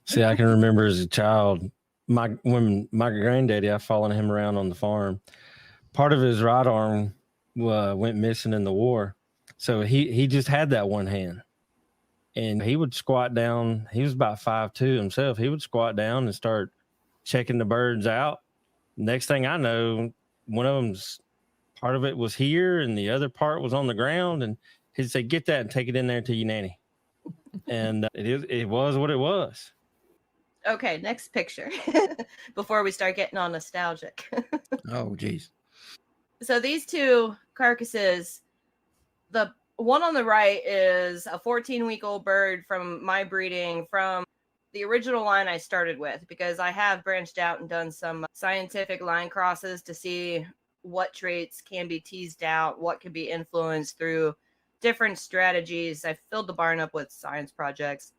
See, I can remember as a child, when my granddaddy, I followed him around on the farm. Part of his right arm went missing in the war, so he just had that one hand, and he would squat down. He was about 5'2" himself. He would squat down and start checking the birds out. Next thing I know, one of them's part of it was here, and the other part was on the ground, and he'd say, "Get that and take it in there to your nanny." And it was what it was. Okay, next picture before we start getting all nostalgic. Oh, geez. So these two carcasses, the one on the right is a 14-week-old bird from my breeding from the original line I started with, because I have branched out and done some scientific line crosses to see what traits can be teased out, what can be influenced through different strategies. I filled the barn up with science projects.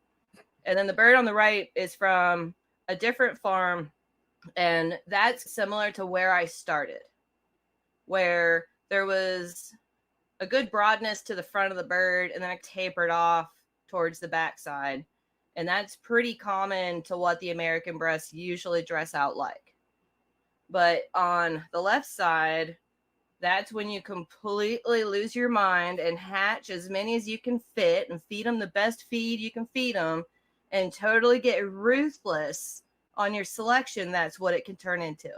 And then the bird on the right is from a different farm, and that's similar to where I started, where there was a good broadness to the front of the bird, and then it tapered off towards the backside. And that's pretty common to what the American breasts usually dress out like. But on the left side, that's when you completely lose your mind and hatch as many as you can fit and feed them the best feed you can feed them and totally get ruthless on your selection. That's what it can turn into,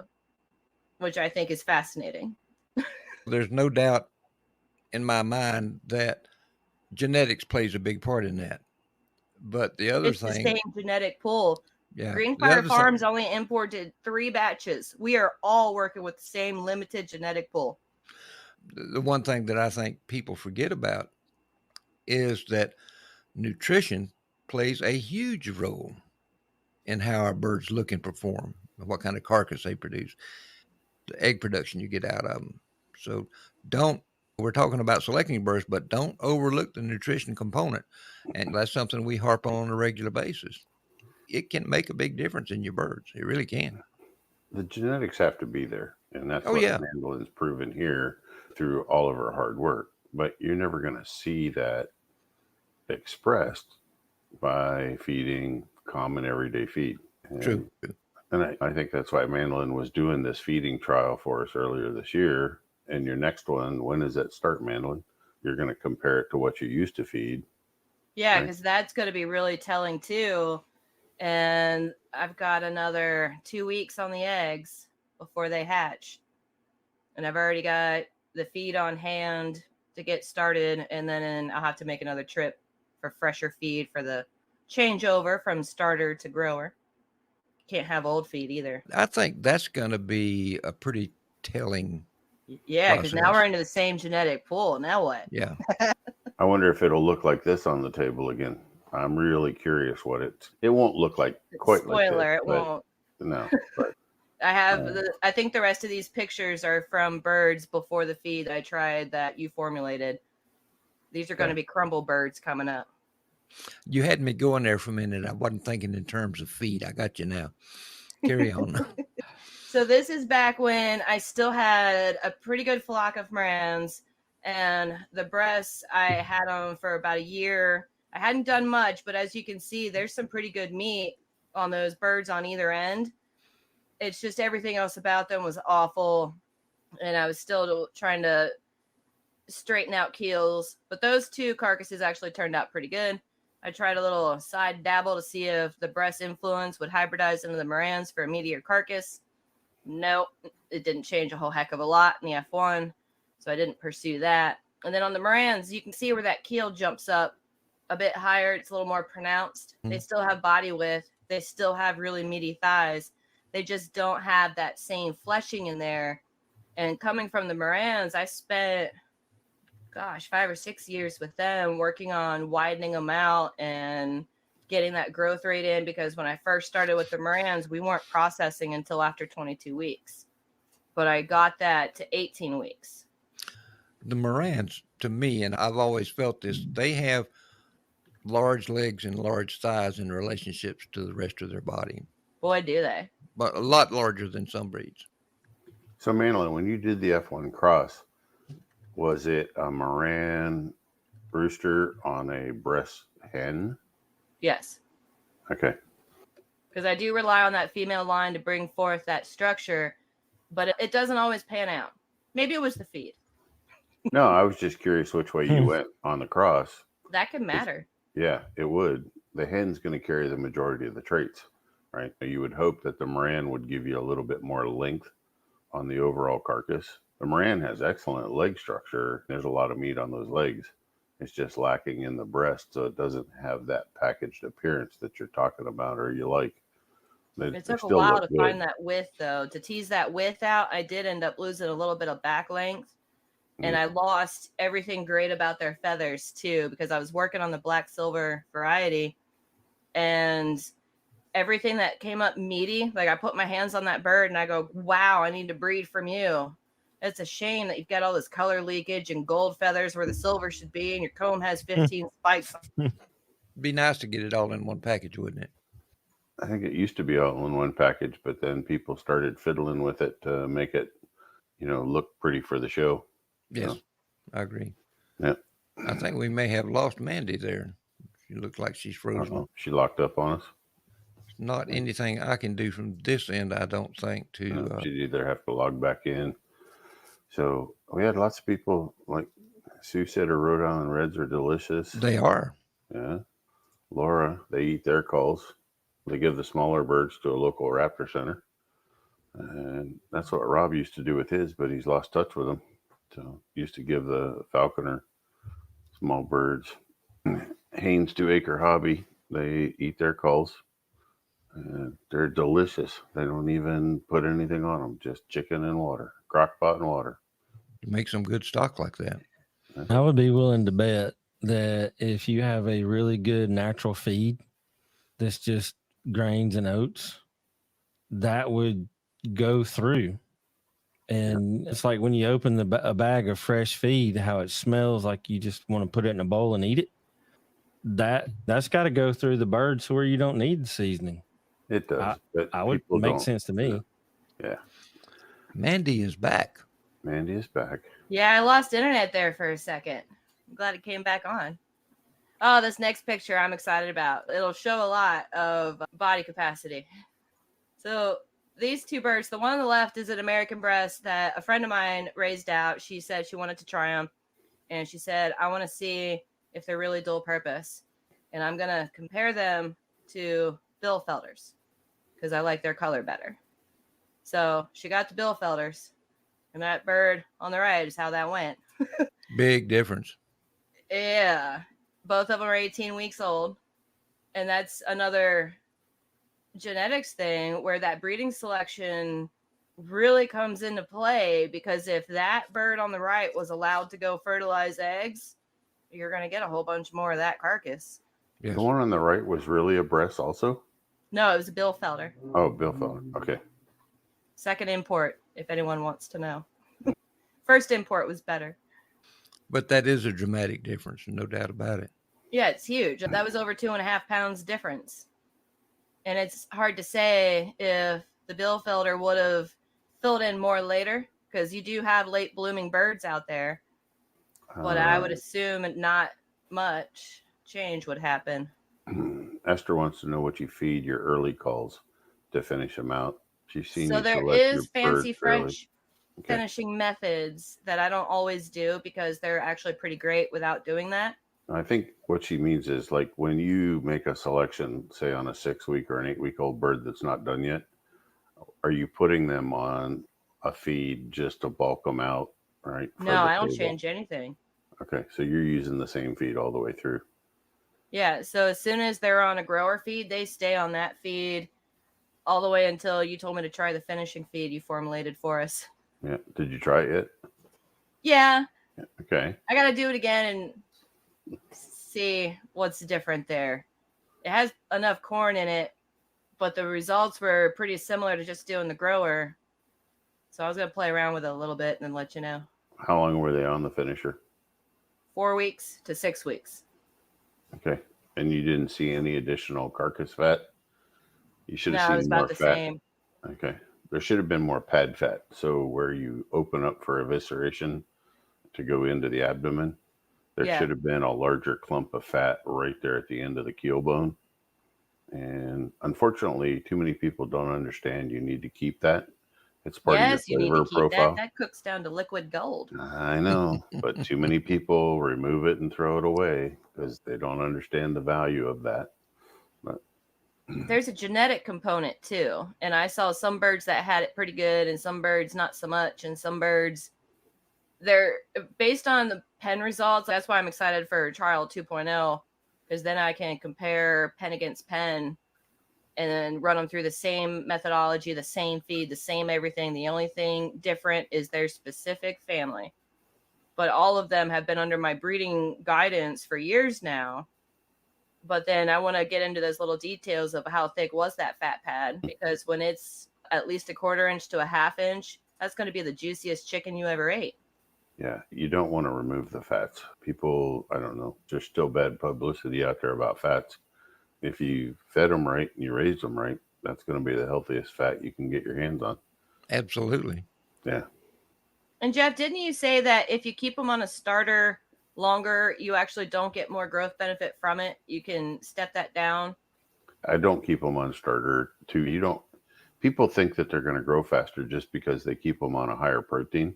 which I think is fascinating. There's no doubt in my mind that genetics plays a big part in that. But the other It's thing, the same genetic pool. yeah, Greenfire Farms only imported 3 batches. We are all working with the same limited genetic pool. The one thing that I think people forget about is that nutrition plays a huge role in how our birds look and perform, what kind of carcass they produce, the egg production you get out of them. So we're talking about selecting birds, but don't overlook the nutrition component. And that's something we harp on a regular basis. It can make a big difference in your birds. It really can. The genetics have to be there. And that's what yeah. Mandelin's proven here through all of her hard work. But you're never going to see that expressed by feeding common everyday feed. True. And I think that's why Mandolin was doing this feeding trial for us earlier this year. And your next one, when does that start, Mandolin? You're going to compare it to what you used to feed. Yeah, because that's going to be really telling too. And I've got another 2 weeks on the eggs before they hatch. And I've already got the feed on hand to get started. And then I'll have to make another trip for fresher feed for the changeover from starter to grower. Can't have old feed either. I think that's going to be a pretty telling. Yeah, because now we're into the same genetic pool. Now what? Yeah. I wonder if it'll look like this on the table again. I'm really curious what it won't look like quite like this. Spoiler, it won't. No. But I have I think the rest of these pictures are from birds before the feed I tried that you formulated. These are going to be crumble birds coming up. You had me going there for a minute. I wasn't thinking in terms of feed. I got you now. Carry on. So this is back when I still had a pretty good flock of Morans, and the breasts, I had them for about a year. I hadn't done much, but as you can see, there's some pretty good meat on those birds on either end. It's just everything else about them was awful, and I was still trying to straighten out keels. But those 2 carcasses actually turned out pretty good. I tried a little side dabble to see if the breast influence would hybridize into the Morans for a meatier carcass. Nope, it didn't change a whole heck of a lot in the F1, so I didn't pursue that. And then on the Morans, you can see where that keel jumps up a bit higher. It's a little more pronounced. Mm-hmm. They still have body width. They still have really meaty thighs. They just don't have that same fleshing in there. And coming from the Morans, I spent, 5 or 6 years with them working on widening them out and getting that growth rate in, because when I first started with the Morans, we weren't processing until after 22 weeks. But I got that to 18 weeks. The Morans, to me, and I've always felt this, they have large legs and large thighs in relationships to the rest of their body. Boy, do they. But a lot larger than some breeds. So, Mandolin, when you did the F1 cross, was it a Moran rooster on a breast hen? Yes. Okay. because I do rely on that female line to bring forth that structure, but it doesn't always pan out. Maybe it was the feed. No, I was just curious which way you went on the cross. That could matter. Yeah, it would. The hen's going to carry the majority of the traits, right? You would hope that the Moran would give you a little bit more length on the overall carcass. The Moran has excellent leg structure. There's a lot of meat on those legs. It's just lacking in the breast, so it doesn't have that packaged appearance that you're talking about or you like. It took a while to find that width, though. To tease that width out, I did end up losing a little bit of back length. And I lost everything great about their feathers, too, because I was working on the black silver variety. And everything that came up meaty, like I put my hands on that bird and I go, wow, I need to breed from you. It's a shame that you've got all this color leakage and gold feathers where the silver should be, and your comb has 15 spikes. Be nice to get it all in one package, wouldn't it? I think it used to be all in one package, but then people started fiddling with it to make it, look pretty for the show. Yes, I agree. Yeah. I think we may have lost Mandy there. She looks like she's frozen. Uh-oh. She locked up on us. Not anything I can do from this end, I don't think, to... No, she'd either have to log back in. So we had lots of people, like Sue said, her Rhode Island Reds are delicious. They are. Yeah. Laura, they eat their culls. They give the smaller birds to a local raptor center. And that's what Rob used to do with his, but he's lost touch with them. So he used to give the falconer small birds. Haynes 2-acre hobby, they eat their culls. They're delicious. They don't even put anything on them, just chicken and water, crock pot and water. Make some good stock like that. I would be willing to bet that if you have a really good natural feed that's just grains and oats, that would go through. And it's like when you open a bag of fresh feed, how it smells like you just want to put it in a bowl and eat it. That's got to go through the birds where you don't need the seasoning. It does. I would make sense to me. Yeah. Mandy is back. Mandy is back. Yeah, I lost internet there for a second. I'm glad it came back on. Oh, this next picture I'm excited about. It'll show a lot of body capacity. So these two birds, the one on the left is an American breast that a friend of mine raised out. She said she wanted to try them. And she said, I want to see if they're really dual purpose. And I'm going to compare them to Billfelders because I like their color better. So she got the Billfelders. And that bird on the right is how that went. Big difference. Yeah. Both of them are 18 weeks old. And that's another genetics thing where that breeding selection really comes into play, because if that bird on the right was allowed to go fertilize eggs, you're going to get a whole bunch more of that carcass. Yes. The one on the right was really a breast also? No, it was a Billfelder. Oh, Billfelder. Okay. Second import, if anyone wants to know. First import was better. But that is a dramatic difference, no doubt about it. Yeah, it's huge. That was over 2.5 pounds difference. And it's hard to say if the Billfelder would have filled in more later, because you do have late blooming birds out there. But I would assume not much change would happen. Esther wants to know what you feed your early culls to finish them out. She's seen So you there select is your fancy birds French early. finishing methods that I don't always do because they're actually pretty great without doing that. I think what she means is, like, when you make a selection, say on a 6-week or an 8-week-old bird that's not done yet, are you putting them on a feed just to bulk them out, right? No, I don't change anything. Okay, so you're using the same feed all the way through. Yeah, so as soon as they're on a grower feed, they stay on that feed all the way until you told me to try the finishing feed you formulated for us. Yeah. Did you try it yet? Yeah. Okay. I got to do it again and see what's different there. It has enough corn in it, but the results were pretty similar to just doing the grower. So I was going to play around with it a little bit and then let you know. How long were they on the finisher? 4 weeks to 6 weeks. Okay. And you didn't see any additional carcass fat? You should have No, it was seen more about the fat. same. Okay. There should have been more pad fat. So where you open up for evisceration to go into the abdomen, there should have been a larger clump of fat right there at the end of the keel bone. And unfortunately, too many people don't understand you need to keep that. It's part of your Yes, you need to flavor keep profile. that. That cooks down to liquid gold. I know, but too many people remove it and throw it away because they don't understand the value of that. But There's a genetic component too. And I saw some birds that had it pretty good and some birds not so much. And some birds, they're based on the pen results. That's why I'm excited for trial 2.0, because then I can compare pen against pen and then run them through the same methodology, the same feed, the same everything. The only thing different is their specific family. But all of them have been under my breeding guidance for years now. But then I want to get into those little details of how thick was that fat pad, because when it's at least a 1/4 inch to a 1/2 inch, that's going to be the juiciest chicken you ever ate. yeah, you don't want to remove the fats. People, I don't know, there's still bad publicity out there about fats. If you fed them right and you raised them right, that's going to be the healthiest fat you can get your hands on. Absolutely. Yeah. And Jeff, didn't you say that if you keep them on a starter longer, you actually don't get more growth benefit from it? You can step that down. I don't keep them on starter too. You don't, people think that they're going to grow faster just because they keep them on a higher protein.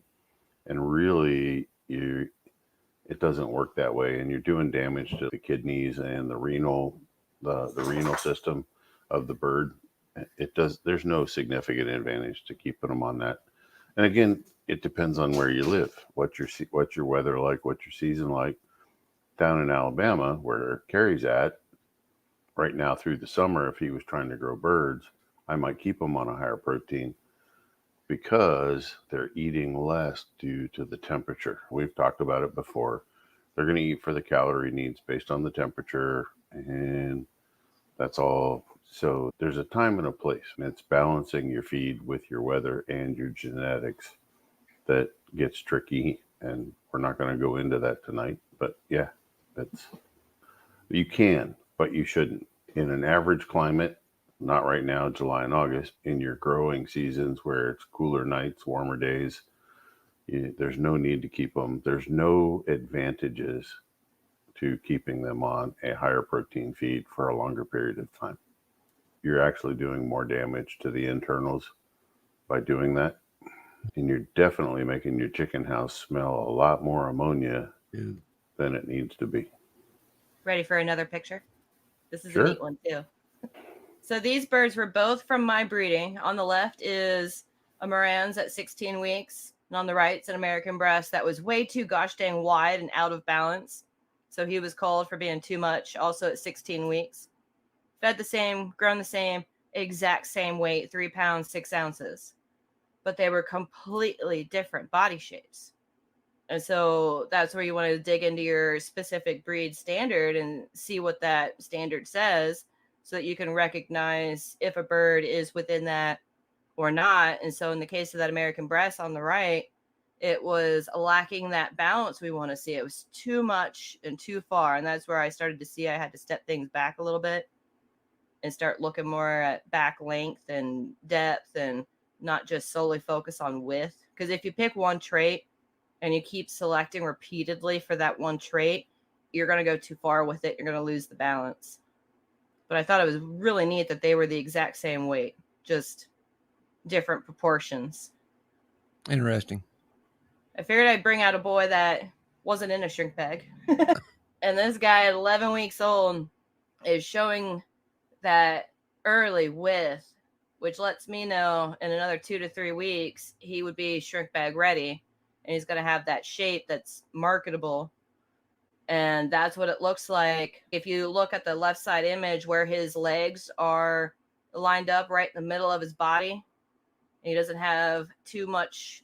And really, it doesn't work that way. And you're doing damage to the kidneys and the renal system of the bird. There's no significant advantage to keeping them on that. And again, it depends on where you live, what's your weather like, what's your season like. Down in Alabama, where Carrie's at right now through the summer, if he was trying to grow birds, I might keep him on a higher protein because they're eating less due to the temperature. We've talked about it before. They're going to eat for the calorie needs based on the temperature, and that's all. So there's a time and a place, and it's balancing your feed with your weather and your genetics that gets tricky, and we're not going to go into that tonight. But yeah, you can, but you shouldn't. In an average climate, not right now, July and August, in your growing seasons where it's cooler nights, warmer days, there's no need to keep them. There's no advantages to keeping them on a higher protein feed for a longer period of time. You're actually doing more damage to the internals by doing that. And you're definitely making your chicken house smell a lot more ammonia than it needs to be. Ready for another picture? This is Sure. a neat one too. So these birds were both from my breeding. On the left is a Moran's at 16 weeks. And on the right, it's an American breast that was way too gosh dang wide and out of balance. So he was called for being too much, also at 16 weeks. Fed the same, grown the same, exact same weight, 3 pounds, 6 ounces. But they were completely different body shapes. And so that's where you want to dig into your specific breed standard and see what that standard says so that you can recognize if a bird is within that or not. And so in the case of that American breast on the right, it was lacking that balance we want to see. It was too much and too far. And that's where I started to see I had to step things back a little bit and start looking more at back length and depth and not just solely focus on width. Because if you pick one trait and you keep selecting repeatedly for that one trait, you're going to go too far with it. You're going to lose the balance. But I thought it was really neat that they were the exact same weight, just different proportions. Interesting. I figured I'd bring out a boy that wasn't in a shrink bag. And this guy at 11 weeks old is showing that early width, which lets me know in another 2 to 3 weeks, he would be shrink bag ready. And he's going to have that shape that's marketable. And that's what it looks like. If you look at the left side image where his legs are lined up right in the middle of his body, and he doesn't have too much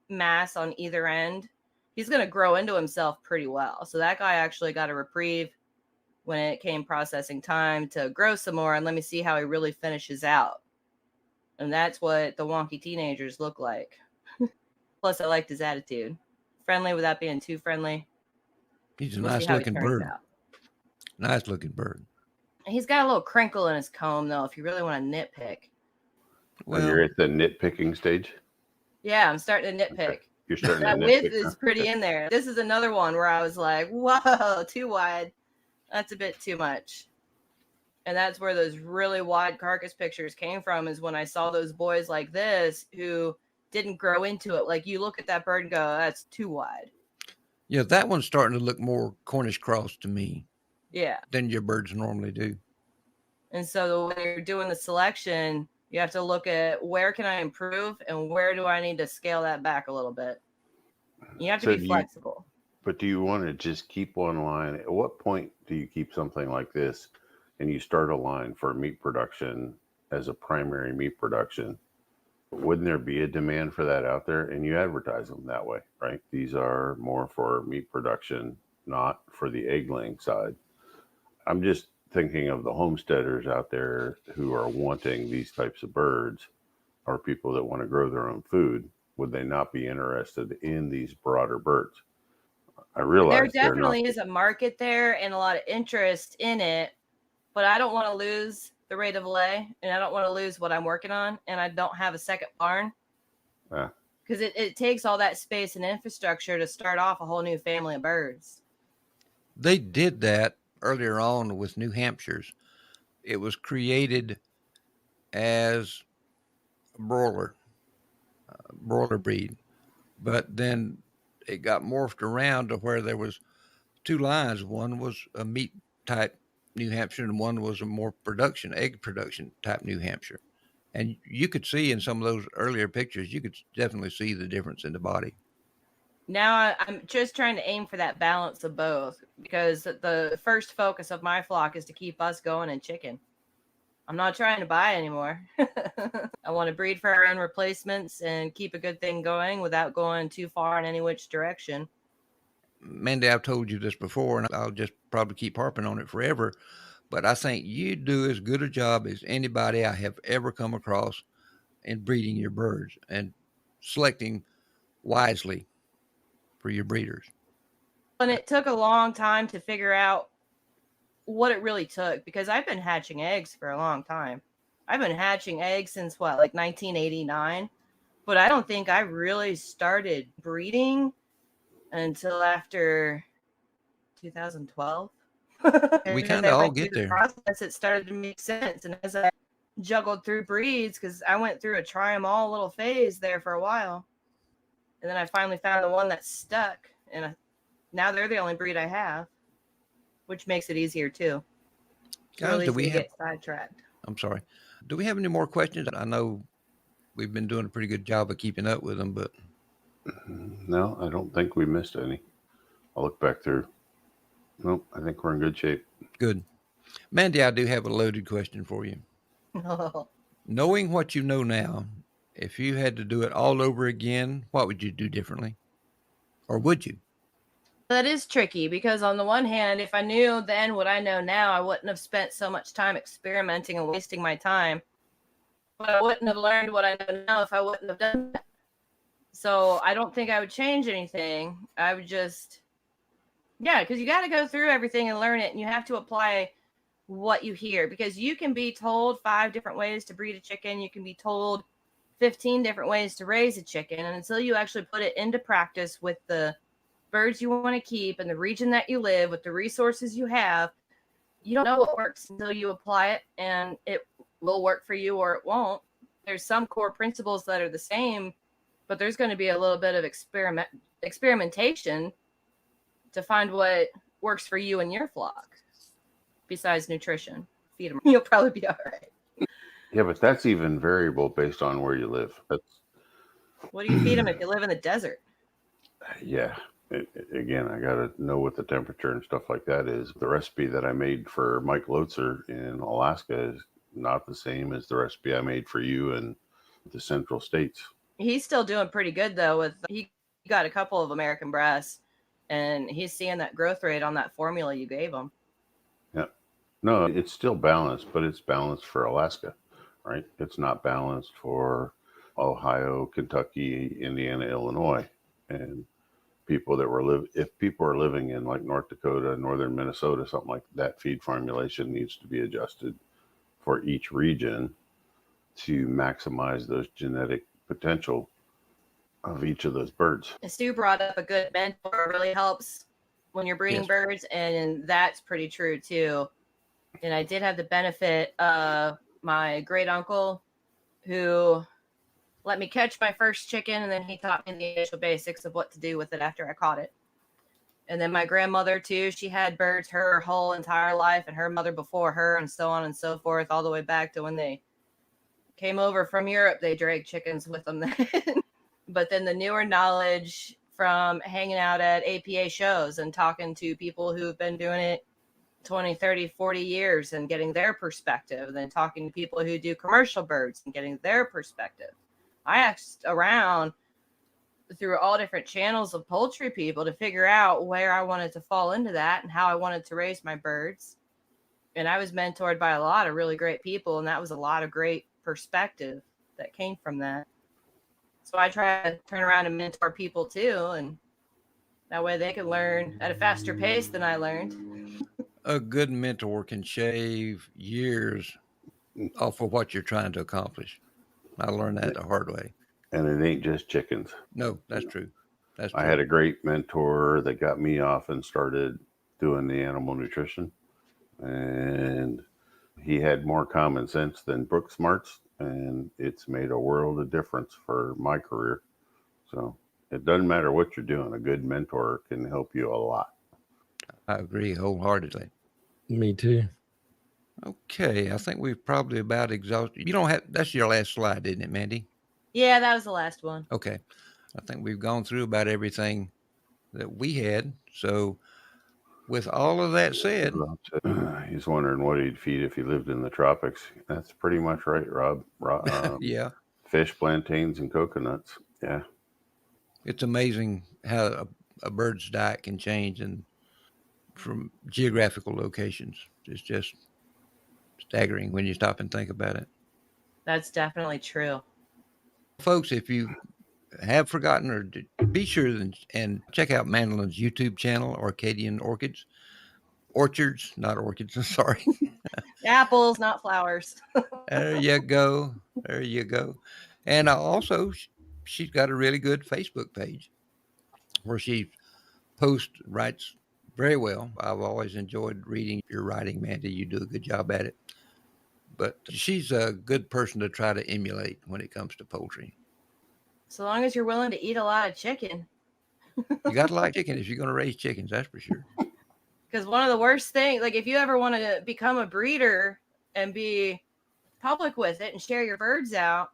mass on either end, he's going to grow into himself pretty well. So that guy actually got a reprieve when it came processing time to grow some more and let me see how he really finishes out. And that's what the wonky teenagers look like. Plus, I liked his attitude. Friendly without being too friendly. He's a We'll see nice how he looking turns bird. out. Nice looking bird. He's got a little crinkle in his comb, though, if you really want to nitpick. Well, You're at the nitpicking stage. Yeah, I'm starting to nitpick. Okay. You're starting That to width nitpick. is pretty in there. This is another one where I was like, whoa, too wide. That's a bit too much. And that's where those really wide carcass pictures came from, is when I saw those boys like this who didn't grow into it. Like, you look at that bird and go, that's too wide. Yeah, that one's starting to look more Cornish cross to me. Yeah. Than your birds normally do. And so when you're doing the selection, you have to look at where can I improve and where do I need to scale that back a little bit. You have to be flexible. But do you want to just keep one line? At what point do you keep something like this and you start a line for meat production as a primary meat production? Wouldn't there be a demand for that out there? And you advertise them that way, right? These are more for meat production, not for the egg laying side. I'm just thinking of the homesteaders out there who are wanting these types of birds, or people that want to grow their own food. Would they not be interested in these broader birds? I realize there definitely is a market there and a lot of interest in it, but I don't want to lose the rate of lay, and I don't want to lose what I'm working on, and I don't have a second barn. Because it takes all that space and infrastructure to start off a whole new family of birds. They did that earlier on with New Hampshires. It was created as a broiler breed, but then it got morphed around to where there was two lines. One was a meat type New Hampshire, and one was a more egg production type New Hampshire. And you could see in some of those earlier pictures, you could definitely see the difference in the body. Now I'm just trying to aim for that balance of both, because the first focus of my flock is to keep us going in chicken. I'm not trying to buy anymore. I want to breed for our own replacements and keep a good thing going without going too far in any which direction. Mandy, I've told you this before, and I'll just probably keep harping on it forever, but I think you do as good a job as anybody I have ever come across in breeding your birds and selecting wisely for your breeders. And it took a long time to figure out what it really took, because I've been hatching eggs for a long time. I've been hatching eggs since like 1989, but I don't think I really started breeding until after 2012. We kind of all get there. Process, it started to make sense, and as I juggled through breeds, because I went through a try 'em all little phase there for a while, and then I finally found the one that stuck, and now they're the only breed I have, which makes it easier too. Guys, do we get sidetracked? I'm sorry. Do we have any more questions? I know we've been doing a pretty good job of keeping up with them, but no, I don't think we missed any. I'll look back through. Nope, I think we're in good shape. Good. Mandy, I do have a loaded question for you. Knowing what you know now, if you had to do it all over again, what would you do differently? Or would you? That is tricky, because on the one hand, if I knew then what I know now, I wouldn't have spent so much time experimenting and wasting my time. But I wouldn't have learned what I know now if I wouldn't have done that. So I don't think I would change anything. I would just, because you got to go through everything and learn it, and you have to apply what you hear, because you can be told 5 different ways to breed a chicken. You can be told 15 different ways to raise a chicken. And until you actually put it into practice with the birds you want to keep and the region that you live with, the resources you have, you don't know what works until you apply it, and it will work for you or it won't. There's some core principles that are the same, but there's going to be a little bit of experimentation to find what works for you and your flock. Besides nutrition, feed them. You'll probably be all right. Yeah, but that's even variable based on where you live. What do you feed them if you live in the desert? Yeah. Again, I got to know what the temperature and stuff like that is. The recipe that I made for Mike Lotzer in Alaska is not the same as the recipe I made for you in the central states. He's still doing pretty good, though. He got a couple of American breasts, and he's seeing that growth rate on that formula you gave him. Yeah. No, it's still balanced, but it's balanced for Alaska, right? It's not balanced for Ohio, Kentucky, Indiana, Illinois. And people that if people are living in like North Dakota, northern Minnesota, something like that, feed formulation needs to be adjusted for each region to maximize those genetic potential of each of those birds. And Stu brought up a good mentor. Really helps when you're breeding birds, and that's pretty true too. And I did have the benefit of my great uncle who let me catch my first chicken, and then he taught me the initial basics of what to do with it after I caught it. And then my grandmother too, she had birds her whole entire life, and her mother before her, and so on and so forth, all the way back to when they came over from Europe. They dragged chickens with them then. But then the newer knowledge from hanging out at APA shows and talking to people who've been doing it 20, 30, 40 years and getting their perspective, and then talking to people who do commercial birds and getting their perspective. I asked around through all different channels of poultry people to figure out where I wanted to fall into that and how I wanted to raise my birds. And I was mentored by a lot of really great people, and that was a lot of great perspective that came from that. So I try to turn around and mentor people too, and that way they can learn at a faster pace than I learned. A good mentor can shave years off of what you're trying to accomplish. I learned that the hard way. And it ain't just chickens. No, that's true. That's true. I had a great mentor that got me off and started doing the animal nutrition. And he had more common sense than book smarts, and it's made a world of difference for my career. So it doesn't matter what you're doing. A good mentor can help you a lot. I agree wholeheartedly. Me too. Okay, I think we've probably about exhausted. You don't have, that's your last slide, isn't it, Mandy? Yeah, that was the last one. Okay. I think we've gone through about everything that we had. So with all of that said, He's wondering what he'd feed if he lived in the tropics. That's pretty much right, Rob. yeah, Fish, plantains, and coconuts. Yeah. it's amazing how a bird's diet can change and from geographical locations. It's just staggering when you stop and think about it. That's definitely true. Folks, if you have forgotten, or be sure and check out Mandelin's YouTube channel, Orchids, not orchids, sorry. Apples, not flowers. There you go. There you go. And also, she's got a really good Facebook page where she writes very well. I've always enjoyed reading your writing, Mandy. You do a good job at it. But she's a good person to try to emulate when it comes to poultry. So long as you're willing to eat a lot of chicken. You got to like chicken if you're going to raise chickens, that's for sure. Because one of the worst things, like if you ever want to become a breeder and be public with it and share your birds out,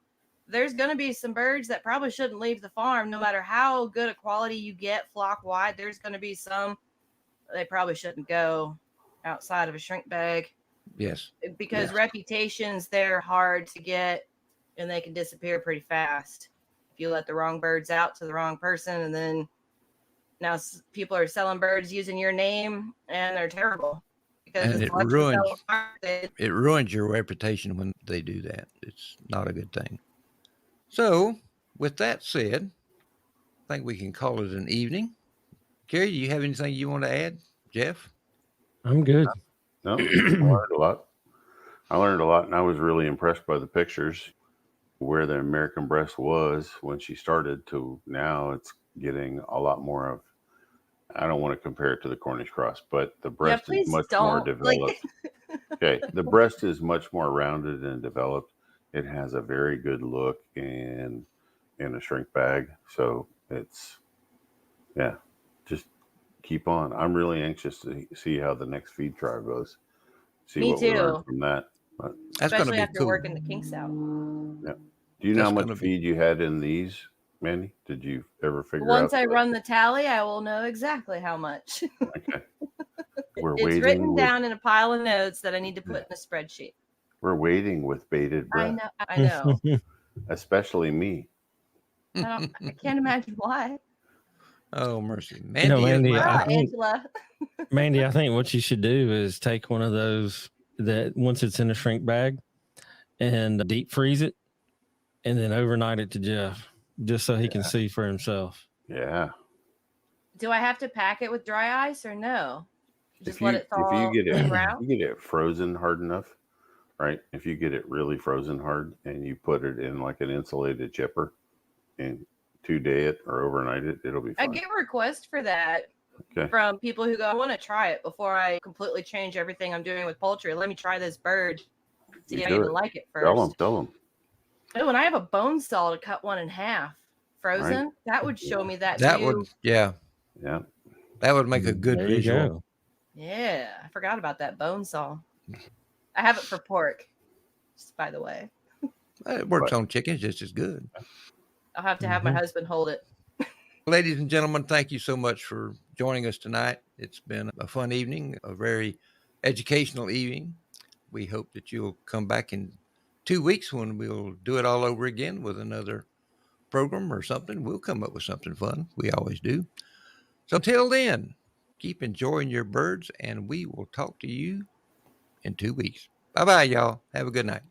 there's going to be some birds that probably shouldn't leave the farm. No matter how good a quality you get flock wide, there's going to be some they probably shouldn't go outside of a shrink bag. Yes. Because reputations, they're hard to get and they can disappear pretty fast. If you let the wrong birds out to the wrong person, and then now people are selling birds using your name, and they're terrible. Because And it ruins your reputation when they do that. It's not a good thing. So, with that said, I think we can call it an evening. Kerry, do you have anything you want to add? Jeff? I'm good. No, I learned a lot. And I was really impressed by the pictures. Where the American breast was when she started to now, it's getting a lot more of. I don't want to compare it to the Cornish cross, but the breast is much more developed. Okay, the breast is much more rounded and developed. It has a very good look in a shrink bag. So it's, just keep on. I'm really anxious to see how the next feed trial goes. See Me what too. we learn from that. But that's going to be after cool. working the kinks out. Yeah. Do you know how much feed you had in these, Mandy? Did you ever figure out? Once I run the tally, I will know exactly how much. Okay. It's written down in a pile of notes that I need to put in a spreadsheet. We're waiting with bated breath. I know. Especially me. I can't imagine why. Oh, mercy. Mandy, Angela. Mandy, I think what you should do is take one of those that once it's in a shrink bag and deep freeze it and then overnight it to Jeff just so he can see for himself. Yeah. Do I have to pack it with dry ice or no? Just let it thaw. If you get it frozen hard enough, right? If you get it really frozen hard and you put it in like an insulated chipper and 2-day it or overnight it, it'll be fine. I get requests for that Okay. from people who go, I want to try it before I completely change everything I'm doing with poultry. Let me try this bird. See You if I do even it. like it Tell first. them. Tell them. Oh, and I have a bone saw to cut one in half. Frozen. Right. That would show me that That view. would, yeah, Yeah. that would make a good There you visual. go. Yeah, I forgot about that bone saw. I have it for pork, just by the way. It works Right. on chickens just as good. I'll have to have my Mhm. husband hold it. Ladies and gentlemen, thank you so much for joining us tonight. It's been a fun evening, a very educational evening. We hope that you'll come back in 2 weeks when we'll do it all over again with another program or something. We'll come up with something fun. We always do. So till then, keep enjoying your birds, and we will talk to you in 2 weeks. Bye bye, y'all. Have a good night.